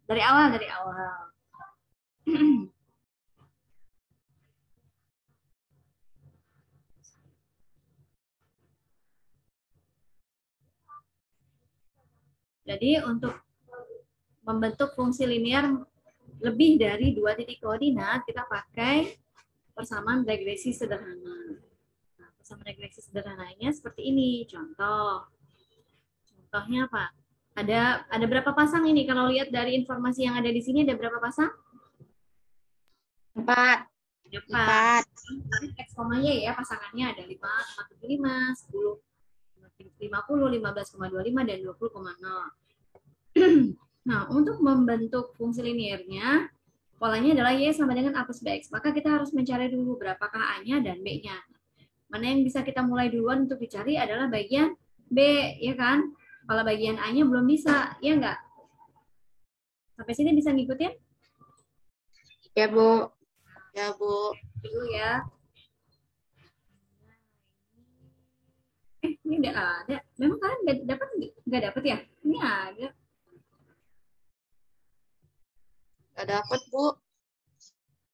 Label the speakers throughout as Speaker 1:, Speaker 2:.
Speaker 1: Dari awal, dari awal. Jadi untuk membentuk fungsi linear lebih dari dua titik koordinat, kita pakai persamaan regresi sederhana. Nah, persamaan regresi sederhananya seperti ini. Contohnya apa? Ada berapa pasang ini? Kalau lihat dari informasi yang ada di sini, ada berapa pasang?
Speaker 2: 4.
Speaker 1: Ada 4.
Speaker 2: 4.
Speaker 1: X, Y ya, pasangannya ada 5, 5, 10, 50, 15,25, dan 20,0. Nah, untuk membentuk fungsi linearnya, polanya adalah Y sama dengan A plus BX. Maka kita harus mencari dulu berapakah A-nya dan B-nya. Mana yang bisa kita mulai duluan untuk dicari adalah bagian B, ya kan? Kalau bagian A-nya belum bisa, ya enggak? Sampai sini bisa ngikutin?
Speaker 2: Ya, Bu. Ya, Bu.
Speaker 1: Dulu ya. Ini udah ada. Memang kalian nggak dapat ya? Ini ada.
Speaker 2: Gak dapat, Bu.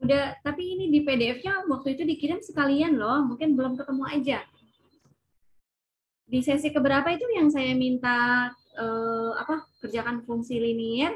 Speaker 1: Udah, tapi ini di PDF-nya waktu itu dikirim sekalian loh. Mungkin belum ketemu aja. Di sesi keberapa itu yang saya minta kerjakan fungsi linear,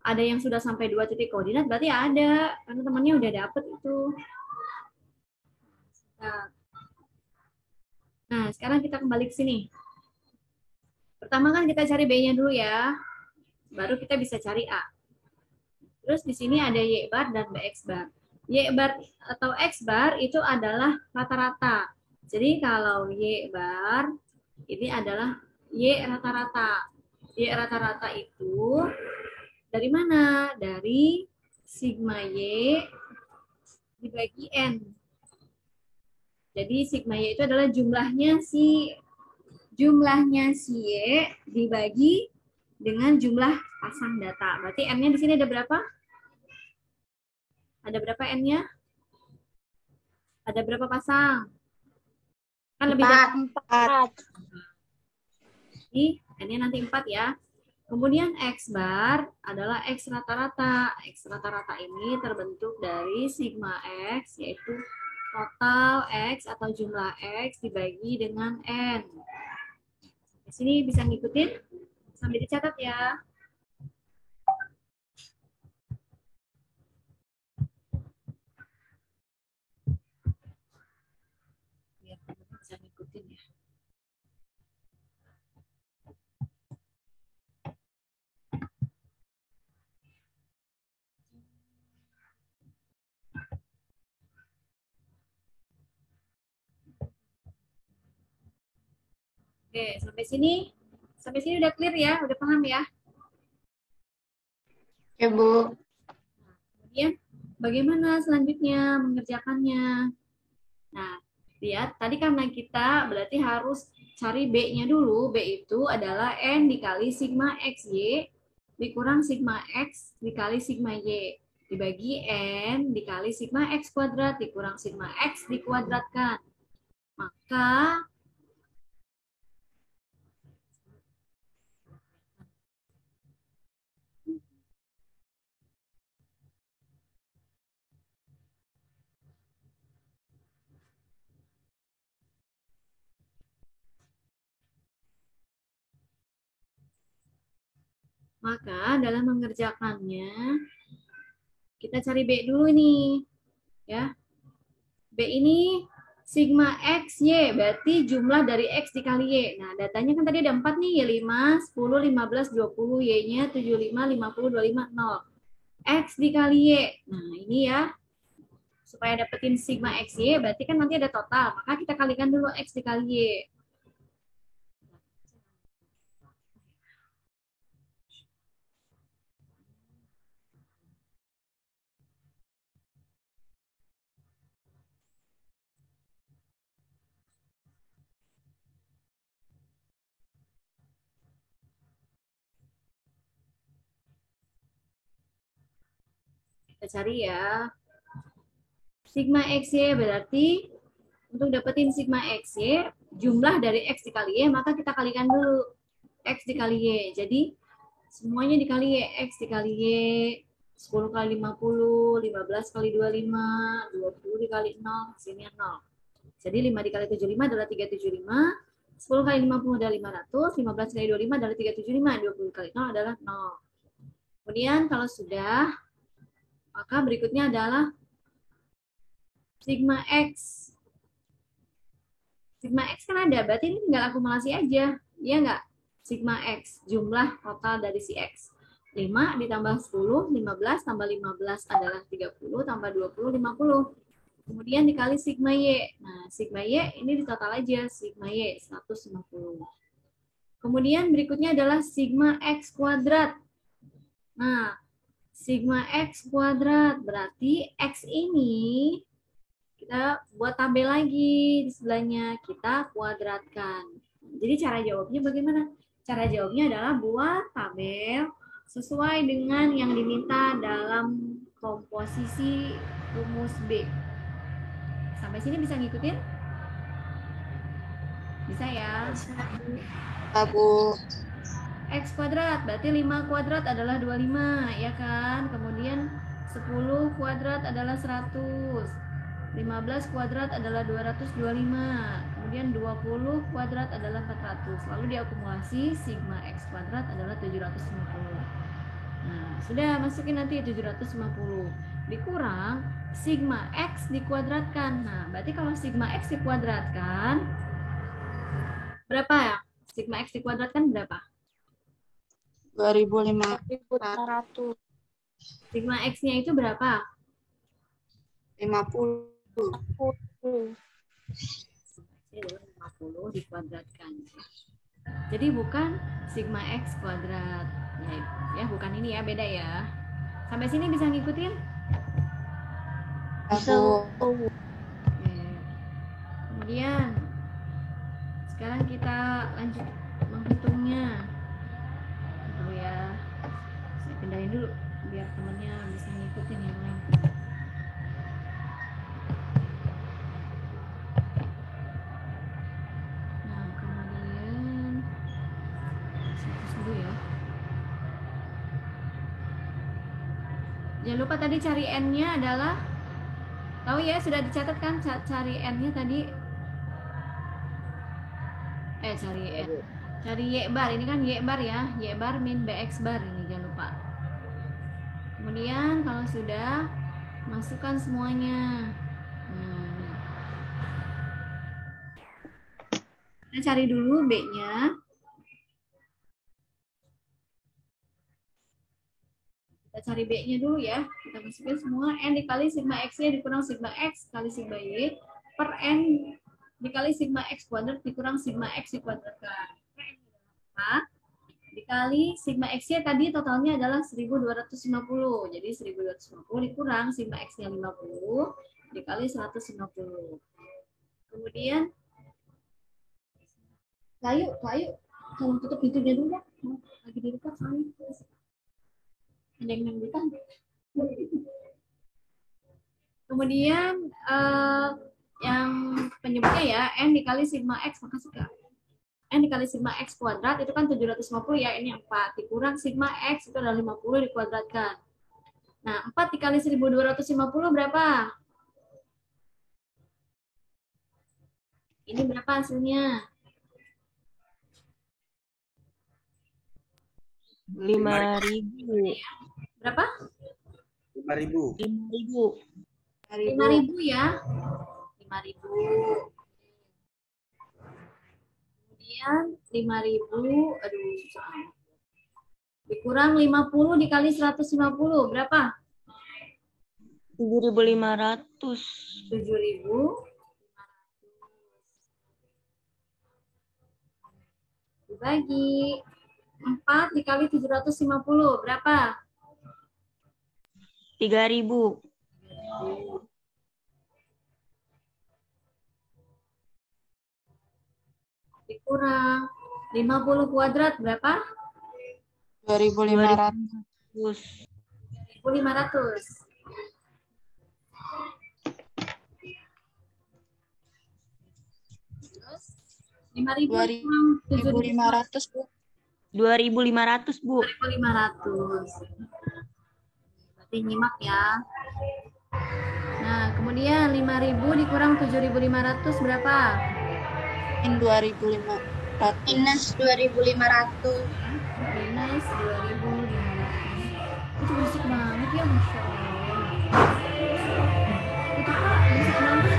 Speaker 1: ada yang sudah sampai 2 titik koordinat, berarti ada. Karena temannya udah dapet itu. Nah, sekarang kita kembali ke sini. Pertama kan kita cari B-nya dulu ya. Baru kita bisa cari A. Terus di sini ada Y bar dan BX bar. Y bar atau X bar itu adalah rata-rata. Jadi kalau Y bar ini adalah Y rata-rata. Y rata-rata itu dari mana? Dari sigma Y dibagi N. Jadi sigma Y itu adalah jumlahnya si Y dibagi dengan jumlah pasang data. Berarti N-nya di sini ada berapa? Ada berapa N-nya? Ada berapa pasang? Kan lebih dari
Speaker 2: 4.
Speaker 1: Jadi N-nya nanti 4 ya. Kemudian X bar adalah X rata-rata. X rata-rata ini terbentuk dari sigma X, yaitu total X atau jumlah X dibagi dengan N. Di sini bisa ngikutin? Sambil dicatat ya. Biar bisa ngikutin ya. Oke, sampai sini udah clear ya, udah paham ya.
Speaker 2: Ya, Bu.
Speaker 1: Kemudian bagaimana selanjutnya mengerjakannya? Nah, lihat tadi karena kita berarti harus cari B-nya dulu. B itu adalah N dikali sigma XY dikurang sigma X dikali sigma Y dibagi N dikali sigma X kuadrat dikurang sigma X dikuadratkan. Maka dalam mengerjakannya kita cari B dulu nih. Ya. B ini sigma X, Y, berarti jumlah dari X dikali Y. Nah, datanya kan tadi ada 4 nih, ya 5, 10, 15, 20, Y-nya 75, 50, 25, 0. X dikali Y. Nah, ini ya, supaya dapetin sigma X, Y, berarti kan nanti ada total. Maka kita kalikan dulu X dikali Y. Kita cari ya. Sigma XY berarti untuk dapetin sigma XY, jumlah dari X dikali Y, maka kita kalikan dulu X dikali Y. Jadi Semuanya dikali YX dikali Y. 10 kali 50, 15 kali 25, 20 dikali 0, hasilnya 0. Jadi 5 dikali 75 adalah 375, 10 kali 50 adalah 500, 15 kali 25 adalah 375, 20 kali 0 adalah 0. Kemudian kalau sudah, maka berikutnya adalah sigma X. Sigma X kan ada, berarti ini tinggal akumulasi aja. Iya nggak? Sigma X, jumlah total dari si X. 5 ditambah 10, 15 tambah 15 adalah 30, tambah 20, 50. Kemudian dikali sigma Y. Nah, sigma Y ini ditotal aja, sigma Y 150. Kemudian berikutnya adalah sigma X kuadrat. Nah, sigma X kuadrat berarti X ini kita buat tabel lagi di sebelahnya, kita kuadratkan. Jadi cara jawabnya bagaimana? Cara jawabnya adalah buat tabel sesuai dengan yang diminta dalam komposisi rumus B. Sampai sini bisa ngikutin? Bisa ya?
Speaker 2: Bu.
Speaker 1: X kuadrat, berarti 5 kuadrat adalah 25, ya kan? Kemudian 10 kuadrat adalah 100. 15 kuadrat adalah 225. Kemudian 20 kuadrat adalah 400. Lalu diakumulasi sigma X kuadrat adalah 750. Nah, sudah masukin nanti 750. Dikurang sigma X dikuadratkan. Nah, berarti kalau sigma X dikuadratkan, berapa ya? Sigma X dikuadratkan berapa?
Speaker 2: 2500.
Speaker 1: Sigma X-nya itu berapa?
Speaker 2: 50.
Speaker 1: Ini adalah 50 dikuadratkan. Jadi bukan sigma X kuadrat. Ya, bukan ini ya, beda ya. Sampai sini bisa ngikutin?
Speaker 2: Bu.
Speaker 1: Kemudian sekarang kita lanjut menghitungnya. Dulu ya. Saya pindahin dulu biar temennya bisa ngikutin yang lain. Nah, kemudian hapus dulu ya. Jangan lupa tadi cari N-nya adalah, tahu ya, sudah dicatat kan cari N-nya tadi? Cari N. Cari Y bar, ini kan Y bar ya. Y bar min BX bar, ini jangan lupa. Kemudian kalau sudah, masukkan semuanya. Kita cari dulu B-nya. Kita cari B-nya dulu ya. Kita masukin semua. N dikali sigma X-nya dikurang sigma X kali sigma Y per N dikali sigma X kuadrat dikurang sigma X dikuadratkan. Dikali sigma X-nya tadi totalnya adalah 1250. Jadi 1250 dikurang sigma X-nya 50 dikali 150. Kemudian Layu, tolong tutup pintunya dulu ya. Lagi di dekat soalnya. Ada yang nungguin. Kemudian yang penyebutnya ya, N dikali sigma X, makasih Kak. N dikali sigma X kuadrat itu kan 750 ya, ini 4. Dikurang sigma X itu adalah 50 dikuadratkan. Nah, 4 dikali 1250 berapa? Ini berapa hasilnya?
Speaker 3: 5.000.
Speaker 1: Berapa?
Speaker 3: 5.000.
Speaker 1: 5.000 ya. 5.000. Kemudian 5.000, aduh susah. Dikurang 50 dikali 150, berapa?
Speaker 3: 7.500.
Speaker 1: 7.500. Dibagi 4 dikali 750, berapa?
Speaker 3: 3.000.
Speaker 1: Dikurang 50 kuadrat, berapa?
Speaker 2: 2.500.
Speaker 1: 1.500. Terus 5.000 kurang 7.500,
Speaker 2: Bu.
Speaker 3: 2.500, Bu.
Speaker 1: 2.500. Berarti nyimak ya. Nah, kemudian 5.000 dikurang 7.500 berapa?
Speaker 2: Min 2.500.
Speaker 4: Minus 2.500.
Speaker 1: Minus 2.500. Itu berisik banget ya, Masya Allah. Itu Kak, berisik banget.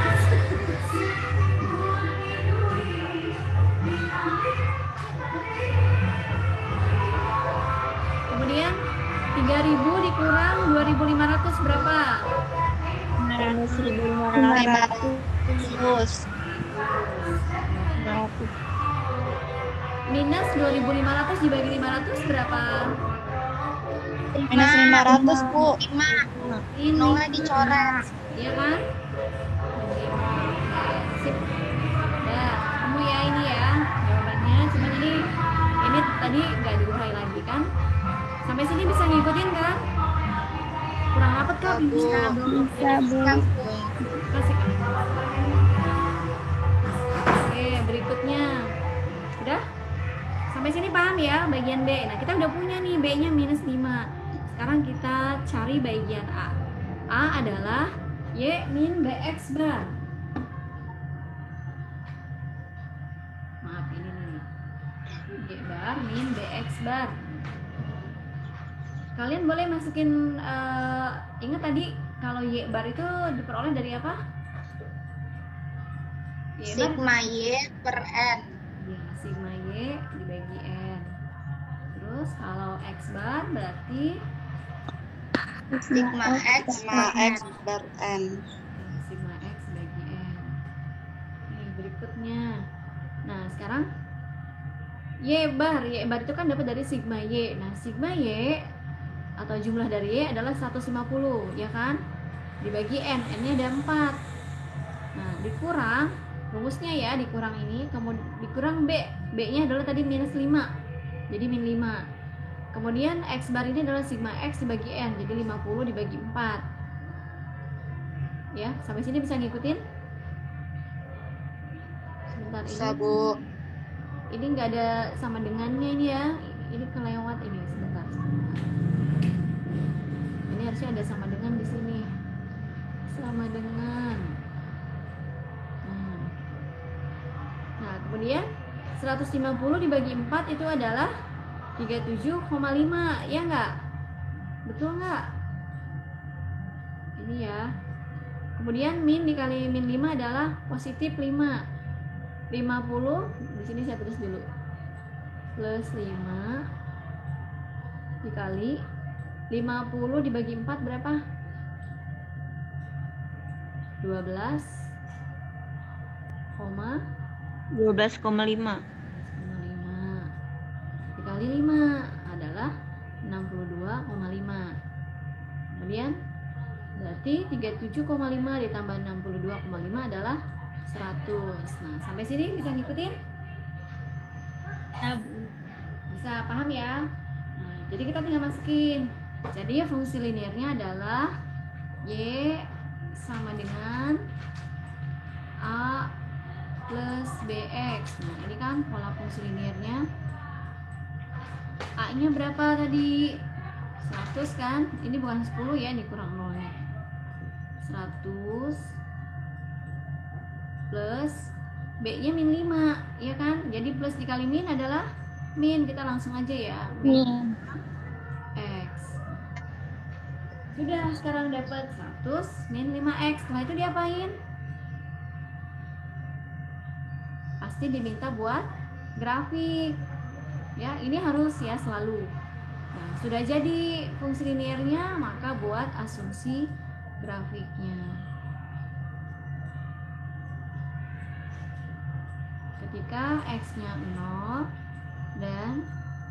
Speaker 1: Kemudian 3.000 dikurang 2.500 berapa?
Speaker 3: Minus 1.500.
Speaker 2: 500.
Speaker 1: Minus 2.500 dibagi 500 berapa?
Speaker 2: Minus 500, Bu.
Speaker 4: 5.
Speaker 1: Ini
Speaker 4: Nolnya dicoret.
Speaker 1: iya kan? 5. Sip. Udah, kamu ya ini ya jawabannya. Cuman ini tadi nggak diurai lagi kan? Sampai sini bisa ngikutin kan? Kurang rapet Kak?
Speaker 2: Bisa,
Speaker 1: Bu.
Speaker 2: Bisa, Bu.
Speaker 1: Kasih Kak. Oke, berikutnya. Udah? Sampai sini paham ya bagian B. Nah, kita udah punya nih B-nya minus 5. Sekarang kita cari bagian A. A adalah Y min BX bar. Maaf ini nih. Y bar min BX bar. Kalian boleh masukin ingat tadi kalau Y bar itu diperoleh dari apa? Y bar
Speaker 4: Sigma Y per N.
Speaker 1: ya, sigma Y dibagi N. Terus kalau X bar berarti
Speaker 4: Sigma X
Speaker 2: Sama
Speaker 4: per N.
Speaker 2: X per N.
Speaker 1: sigma X bagi N. Ini berikutnya. Nah, sekarang Y bar itu kan dapat dari sigma Y. Nah, sigma Y atau jumlah dari Y adalah 150, ya kan? Dibagi N, N-nya ada 4. Nah, dikurang, rumusnya ya, dikurang ini, kemudian dikurang B. B-nya adalah tadi minus 5. Jadi min 5. Kemudian X bar ini adalah sigma X dibagi N, jadi 50 dibagi 4. Ya, sampai sini bisa ngikutin? Sebentar
Speaker 2: Bisa,
Speaker 1: ini.
Speaker 2: Bu.
Speaker 1: Ini nggak ada sama dengannya ini ya. Ini kelewat ini sebentar. Ini harusnya ada sama dengan di sini. Sama dengan. Nah, kemudian 150 dibagi 4 itu adalah 37,5, ya nggak? Betul nggak? Ini ya. Kemudian min dikali min 5 adalah positif 5. 50, di sini saya tulis dulu. Plus 5 dikali 50 dibagi 4 berapa? 12,
Speaker 3: 12,5.
Speaker 1: dikali 5 adalah 62,5. Kemudian berarti 37,5 ditambah 62,5 adalah 100. Nah, sampai sini bisa ngikutin? Bisa paham ya? Nah, jadi kita tinggal masukin. Jadi fungsi linearnya adalah Y sama dengan A plus BX. Nah, ini kan pola fungsi linearnya. A-nya berapa tadi? 100 kan? Ini bukan 10 ya, ini kurang 0-nya. 100 plus B-nya min 5, ya kan? Jadi plus dikali min adalah min. Kita langsung aja ya. Min X. Sudah, sekarang dapat 100 min 5X. Setelah itu diapain? Pasti diminta buat grafik. Ya, ini harus ya selalu. Nah, sudah jadi fungsi linearnya, maka buat asumsi grafiknya. Ketika X-nya 0 dan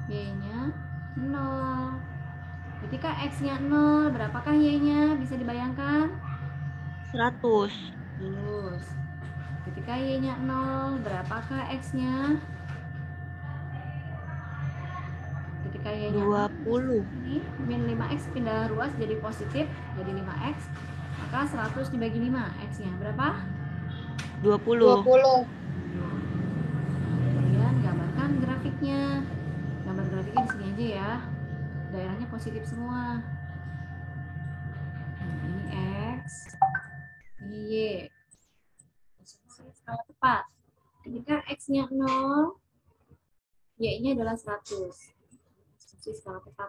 Speaker 1: Y-nya 0. Ketika X-nya 0, berapakah Y-nya? Bisa dibayangkan?
Speaker 3: 100.
Speaker 1: Terus, ketika Y-nya 0, berapakah X-nya? Ketika Y-nya
Speaker 3: 20.
Speaker 1: ini min 5X pindah ruas jadi positif, jadi 5X, maka 100 dibagi 5, X-nya berapa?
Speaker 3: 20.
Speaker 1: Kemudian gambarkan grafiknya. Gambar positif semua. Nah, ini X, ini Y. Asumsi skala tepat. Ketika X-nya 0, Y-nya adalah 100. Asumsi skala tepat.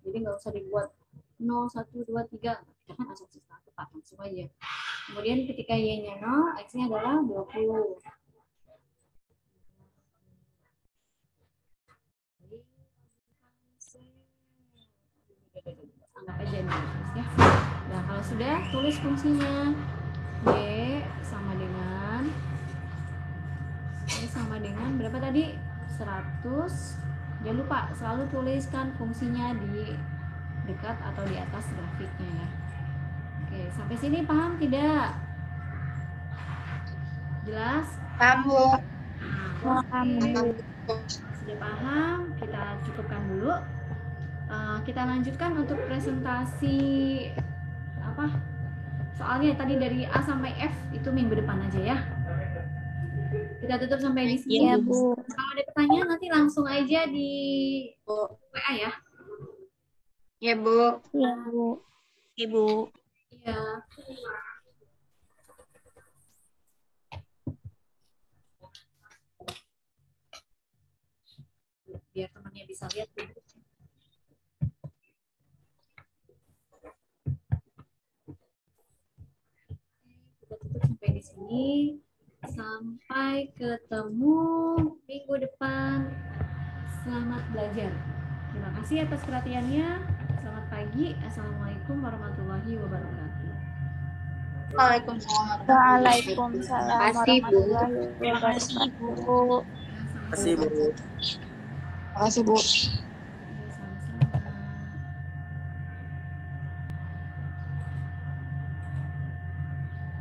Speaker 1: Jadi nggak usah dibuat 0, 1, 2, 3. Kita kan asumsi skala tepat, langsung aja. Kemudian ketika Y-nya 0, X-nya adalah 20. Anggap aja nih, ya. Nah, kalau sudah, tulis fungsinya. Y sama dengan berapa tadi? 100. Jangan lupa selalu tuliskan fungsinya di dekat atau di atas grafiknya ya. Oke, sampai sini paham tidak? Jelas?
Speaker 4: Paham, Bu.
Speaker 2: Paham, Bu.
Speaker 1: Sudah paham? Kita cukupkan dulu. Kita lanjutkan untuk presentasi soalnya tadi dari A sampai F itu minggu depan aja ya. Kita tutup sampai di sini.
Speaker 2: Iya, Bu.
Speaker 1: Kalau ada pertanyaan nanti langsung aja di WA ya.
Speaker 4: Ya, Bu.
Speaker 2: Iya, Bu.
Speaker 3: Ibu.
Speaker 1: Iya. Biar temannya bisa lihat. Kita tutup sampai di sini. Sampai ketemu minggu depan. Selamat belajar. Terima kasih atas perhatiannya. Selamat pagi. Assalamualaikum warahmatullahi wabarakatuh.
Speaker 4: Waalaikumsalam.
Speaker 2: Waalaikumsalam
Speaker 4: Makasih, Bu.
Speaker 2: warahmatullahi wabarakatuh.
Speaker 1: Terima
Speaker 5: kasih, Bu.
Speaker 2: Makasih, Bu.
Speaker 1: Sama-sama.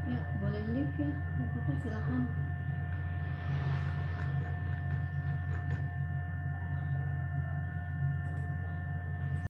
Speaker 1: Ya, boleh live ya. Silakan.